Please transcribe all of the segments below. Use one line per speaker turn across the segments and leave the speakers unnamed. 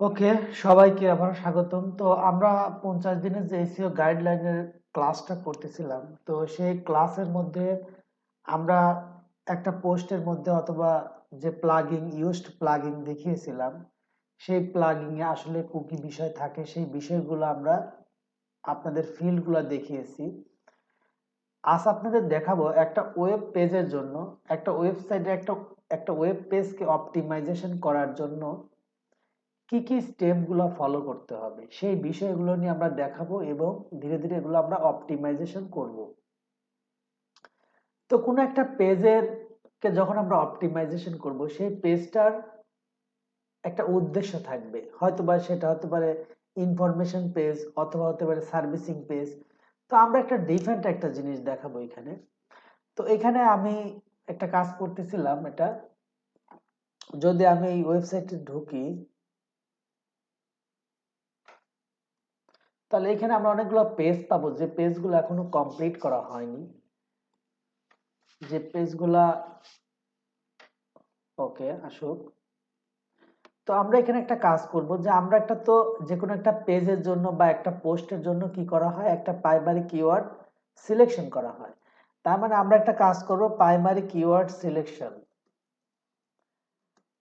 ওকে, সবাইকে আবার স্বাগতম। তো আমরা 50 দিনের যে এসইও গাইডলাইনের ক্লাসটা করতেছিলাম, তো সেই ক্লাসের মধ্যে আমরা একটা পোস্টের মধ্যে অথবা যে প্লাগইন ইউজড প্লাগইন দেখিয়েছিলাম, সেই প্লাগইনে আসলে কুকি বিষয় থাকে, সেই বিষয়গুলো আমরা আপনাদের ফিল্ডগুলো দেখিয়েছি। আজ আপনাদের দেখাবো একটা ওয়েব পেজের জন্য, একটা ওয়েবসাইটে একটা ওয়েব পেজকে অপটিমাইজেশন করার জন্য কি কি স্টেপগুলো ফলো করতে হবে সেই বিষয়গুলো নিয়ে আমরা দেখাবো এবং ধীরে ধীরে এগুলো আমরা অপটিমাইজেশন করব। তো কোনো একটা পেজের কে যখন আমরা অপটিমাইজেশন করব, সেই পেজটার একটা উদ্দেশ্য থাকবে, হয়তোবা সেটা হতে পারে ইনফরমেশন পেজ অথবা হতে পারে সার্ভিসিং পেজ। তো আমরা একটা ডিফারেন্ট একটা জিনিস দেখাবো এখানে। তো এখানে আমি একটা কাজ করতেছিলাম, এটা যদি আমি এই ওয়েবসাইটে ঢুকি, তাহলে এখানে আমরা অনেকগুলো পেজ পাবো যে পেজগুলো এখনো কমপ্লিট করা হয়নি, যে পেজগুলা ওকে আসুক। তো আমরা এখানে একটা কাজ করব যে আমরা একটা তো যে কোনো একটা পেজের জন্য বা একটা পোস্টের জন্য কি করা হয়, একটা প্রাইমারি কিওয়ার্ড সিলেকশন করা হয়। তার মানে আমরা একটা কাজ করব, প্রাইমারি কিওয়ার্ড সিলেকশন,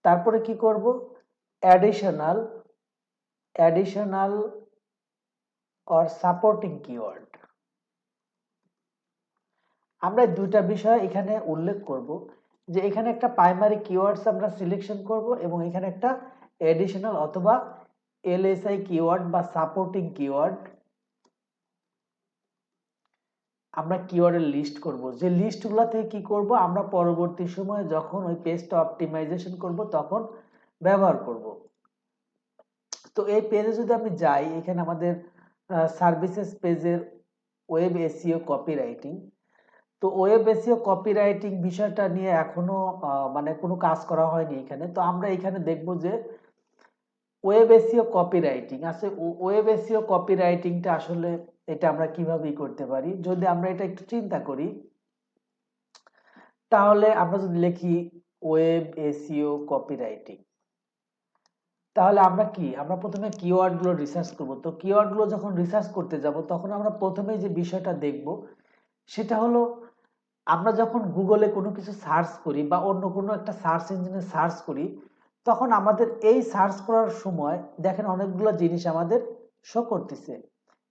তারপরে কি করব, additional additional or supporting keyword. আমরা এই দুইটা বিষয় এখানে উল্লেখ করব, যে এখানে একটা প্রাইমারি কিওয়ার্ডস আমরা সিলেকশন করব এবং এখানে একটা এডিশনাল অথবা এলএসআই কিওয়ার্ড বা সাপোর্টিং কিওয়ার্ড আমরা কিওয়ার্ডের লিস্ট করব। যে লিস্টগুলো থেকে কি করব, আমরা পরবর্তী সময়ে যখন ওই পেজটা অপটিমাইজেশন করব তখন ব্যবহার করব। তো এই পেজে যদি আমি যাই, এখানে আমাদের সার্ভিসেস পেজের ওয়েব এসইও কপিরাইটিং। তো ওয়েব এসইও কপিরাইটিং বিষয়টা নিয়ে এখনো মানে কোনো কাজ করা হয়নি এখানে। তো আমরা এখানে দেখব যে ওয়েব এসইও কপিরাইটিং আছে। ওয়েব এসইও কপিরাইটিংটা আসলে এটা আমরা কিভাবে করতে পারি, যদি আমরা এটা একটু চিন্তা করি, তাহলে আমরা যদি লিখি ওয়েব এসইও কপিরাইটিং, তাহলে আমরা কি, আমরা প্রথমে কিওয়ার্ড গুলো রিসার্চ করব। তো কিওয়ার্ড গুলো যখন রিসার্চ করতে যাব, তখন আমরা প্রথমেই যে বিষয়টা দেখব সেটা হলো, আমরা যখন গুগলে কোনো কিছু সার্চ করি বা অন্য কোনো একটা সার্চ ইঞ্জিনে সার্চ করি, তখন আমাদের এই সার্চ করার সময় দেখেন অনেকগুলো জিনিস আমাদের শো করতেছে,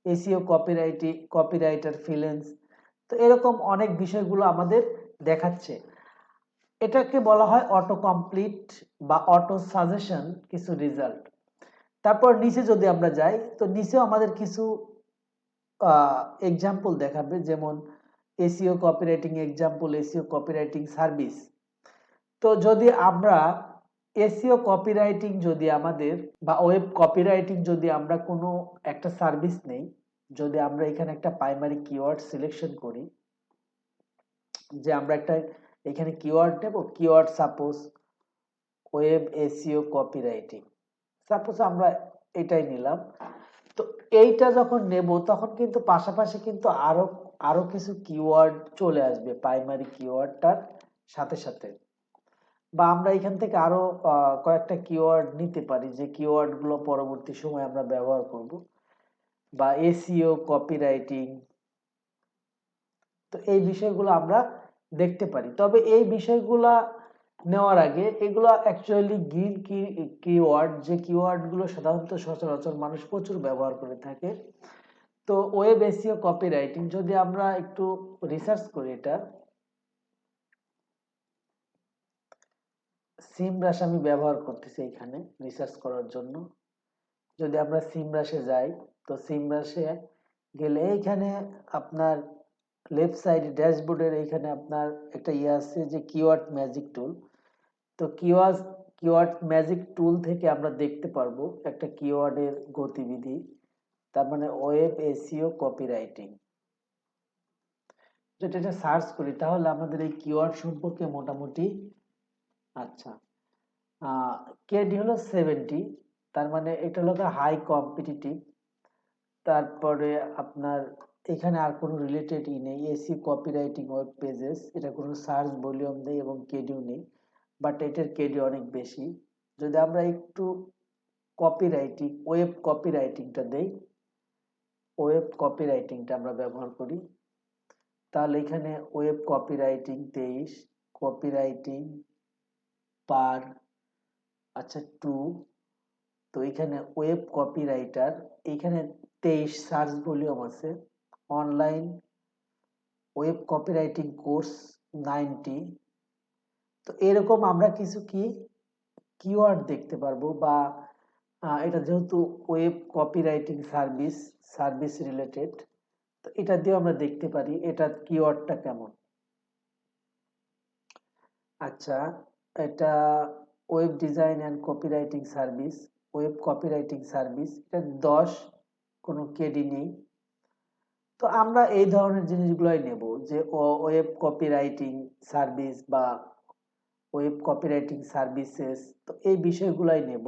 এসইও কপিরাইটিং, কপিরাইটার ফিলেন্স, তো এরকম অনেক বিষয়গুলো আমাদের দেখাচ্ছে। এটাকে বলা হয় অটো কমপ্লিট বা অটো সাজেশন কিছু রেজাল্ট। তারপর নিচে যদি আমরা যাই, তো নিচেও আমাদের কিছু এক্সাম্পল দেখাবে, যেমন SEO copywriting example, SEO copywriting service. তো যদি আমরা এসইও কপিরাইটিং যদি আমাদের বা ওয়েব কপিরাইটিং যদি আমরা কোনো একটা সার্ভিস নেই, যদি আমরা এখানে একটা প্রাইমারি কিওয়ার্ড সিলেকশন করি, যে আমরা একটা এখানে কিওয়ার্ড নেব, keyword suppose web SEO copywriting, suppose আমরা এটাই নিলাম। তো এইটা যখন নেব, তখন কিন্তু পাশাপাশি কিন্তু আরো আরো কিছু কিওয়ার্ড চলে আসবে প্রাইমারি কিওয়ার্ডটার সাথে সাথে, বা আমরা এখান থেকে আরো কয়েকটা কিওয়ার্ড নিতে পারি, যে কিওয়ার্ড গুলো পরবর্তী সময় আমরা ব্যবহার করব, বা এসইও কপিরাইটিং। তো এই বিষয়গুলো আমরা দেখতে পারি। তবে এই বিষয়গুলা নেওয়ার আগে এগুলো অ্যাকচুয়ালি গ্রিন কিওয়ার্ড, যে কিওয়ার্ড গুলো সাধারণত সচরাচর মানুষ প্রচুর ব্যবহার করে থাকে। তো ওয়েব এসইও কপিরাইটিং যদি আমরা একটু রিসার্চ করি, এটা সিমরাশ আমি ব্যবহার করতেছি এখানে রিসার্চ করার জন্য। যদি আমরা সিমরাশে যাই, তো সিমরাশে গেলে এইখানে আপনার লেফট সাইড ড্যাশবোর্ডের এইখানে আপনার একটা ইয়ে আছে যে কিওয়ার্ড ম্যাজিক টুল। তো কিওয়ার্ড ম্যাজিক টুল থেকে আমরা দেখতে পারবো একটা কিওয়ার্ডের গতিবিধি, তার মানে ওয়েব এসইও কপিরাইটিং। যদি এটা সার্চ করি, তাহলে আমাদের এই কিওয়ার্ড সম্পর্কে মোটামুটি, আচ্ছা, কেডি হলো 70, তার মানে এটা হলো হাই কম্পিটিটিভ। তারপরে আপনার এখানে আর কোনো রিলেটেড নেই, এসি কপিরাইটিং ওয়েব পেজেস, এটা কোনো সার্চ ভলিউম নেই এবং কেডিও নেই, বাট এটার কেডি অনেক বেশি। যদি আমরা একটু কপিরাইটিং, ওয়েব কপিরাইটিংটা দেই, ওয়েব কপিরাইটিংটা আমরা ব্যবহার করি, তাহলে এখানে ওয়েব কপিরাইটিং 23, কপিরাইটিং পার আচ্ছা 2, তো এখানে ওয়েব কপিরাইটার, এখানে 23 সার্চ ভলিউম আছে, অনলাইন ওয়েব কপিরাইটিং কোর্স 90। তো এরকম আমরা কিছু কিওয়ার্ড দেখতে পারবো, বা এটা যেহেতু ওয়েব কপিরাইটিং সার্ভিস রিলেটেড, তো এটা দিয়ে আমরা দেখতে পারি এটার কিওয়ার্ডটা কেমন। আচ্ছা, এটা web design and copywriting service, web copywriting service, এটা 10, কোনো কেডি নেই। তো আমরা এই ধরনের জিনিসগুলোই নেব, যে ওয়েব কপিরাইটিং সার্ভিস বা ওয়েব কপিরাইটিং সার্ভিসেস, তো এই বিষয়গুলাই নেব,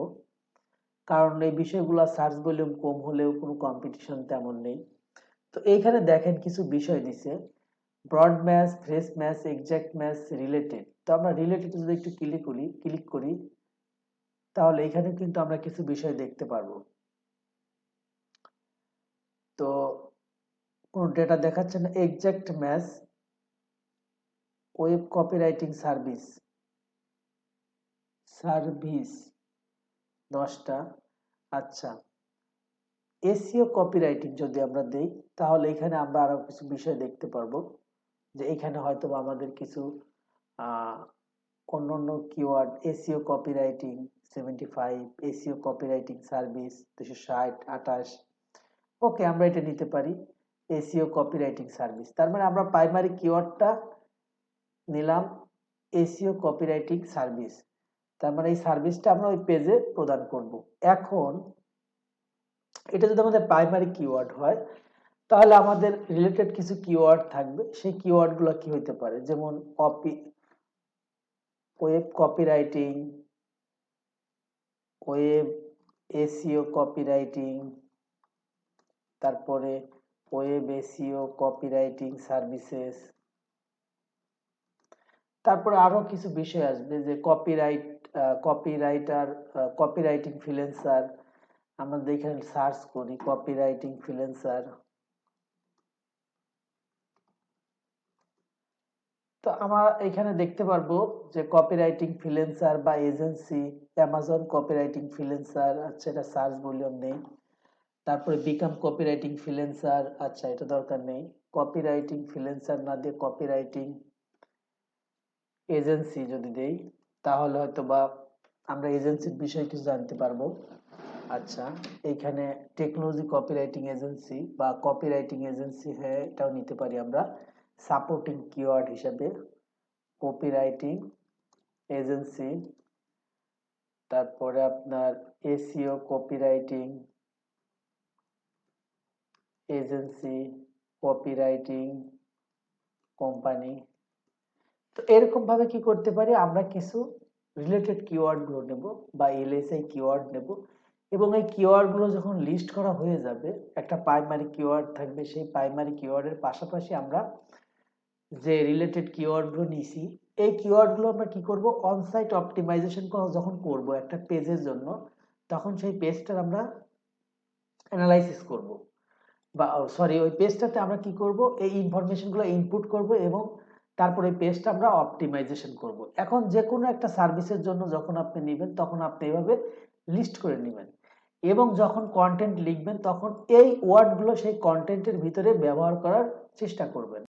কারণ এই বিষয়গুলো সার্চ ভলিউম কম হলেও কোনো কম্পিটিশন তেমন নেই। তো এইখানে দেখেন কিছু বিষয় দিছে, broad match, phrase match, exact match, related. তো আমরা রিলেটেড যদি একটু ক্লিক করি তাহলে এখানে কিন্তু আমরা কিছু বিষয় দেখতে পারবো। তো কোন ডেটা দেখাচ্ছে না, exact match, web copywriting service 10টা। আচ্ছা, এসইও কপিরাইটিং যদি আমরা দেই তাহলে এখানে আমরা আরো কিছু বিষয় দেখতে পারবো, যে এখানে হয়তো আমাদের কিছু অন্যান্য keyword, SEO copywriting 75, SEO copywriting service 260, 28, ওকে আমরা এটা নিতে পারি, এসইও কপিরাইটিং সার্ভিস। তার মানে আমরা প্রাইমারি কিওয়ার্ডটা নিলাম, এসইও কপিরাইটিং সার্ভিস, তার মানে এই সার্ভিসটা আমরা ওই পেজে প্রদান করব। এখন এটা যদি আমাদের প্রাইমারি কিওয়ার্ড হয় তাহলে আমাদের রিলেটেড কিছু কিওয়ার্ড থাকবে, সেই কিওয়ার্ডগুলো কি হতে পারে, যেমন web copywriting, web SEO copywriting, তারপরে ওয়েব এসইও কপিরাইটিং সার্ভিসেস, তারপরে আরো কিছু বিষয় আসবে, যে কপিরাইটার, কপিরাইটিং ফ্রিল্যান্সার, আমরা এখানে সার্চ করি কপিরাইটিং ফ্রিল্যান্সার। তো আমরা এখানে দেখতে পারবো যে কপিরাইটিং ফ্রিল্যান্সার বা এজেন্সি, অ্যামাজন কপিরাইটিং ফ্রিল্যান্সার, আচ্ছা এটা সার্চ ভলিউম নেই। তারপরে বিকাম কপিরাইটিং ফ্রিল্যান্সার, আচ্ছা এটা দরকার নেই। কপিরাইটিং ফ্রিল্যান্সার না দিয়ে কপিরাইটিং এজেন্সি যদি দেই তাহলে হয়তো বা আমরা এজেন্সির বিষয়ে কিছু জানতে পারবো। আচ্ছা, এইখানে টেকনোলজি কপিরাইটিং এজেন্সি বা কপিরাইটিং এজেন্সি, হ্যাঁ এটাও নিতে পারি আমরা সাপোর্টিং কিওয়ার্ড হিসেবে, কপিরাইটিং এজেন্সি। তারপরে আপনার SEO copywriting agency, copywriting company. তো এরকম ভাবে কি করতে পারি, আমরা কিছু রিলেটেড কিওয়ার্ড গুলো নেব বা এলএসআই কিওয়ার্ড নেব, এবং এই কিওয়ার্ড গুলো যখন লিস্ট করা হয়ে যাবে, একটা প্রাইমারি কিওয়ার্ড থাকবে, সেই প্রাইমারি কিওয়ার্ডের পাশাপাশি আমরা যে রিলেটেড কিওয়ার্ড গুলো নিছি, এই কিওয়ার্ড গুলো আমরা কি করব, অনসাইট অপটিমাইজেশন যখন করব একটা পেজের জন্য, তখন সেই পেজটার আমরা অ্যানালাইসিস করব, বা সরি ওই পেজটাতে আমরা কি করব, এই ইনফরমেশনগুলো ইনপুট করব এবং তারপরে এই পেজটা আমরা অপটিমাইজেশন করব। এখন যে কোনো একটা সার্ভিসের জন্য যখন আপনি নেবেন তখন আপনি এইভাবে লিস্ট করে নেবেন, এবং যখন কন্টেন্ট লিখবেন তখন এই ওয়ার্ডগুলো সেই কন্টেন্টের ভিতরে ব্যবহার করার চেষ্টা করবেন।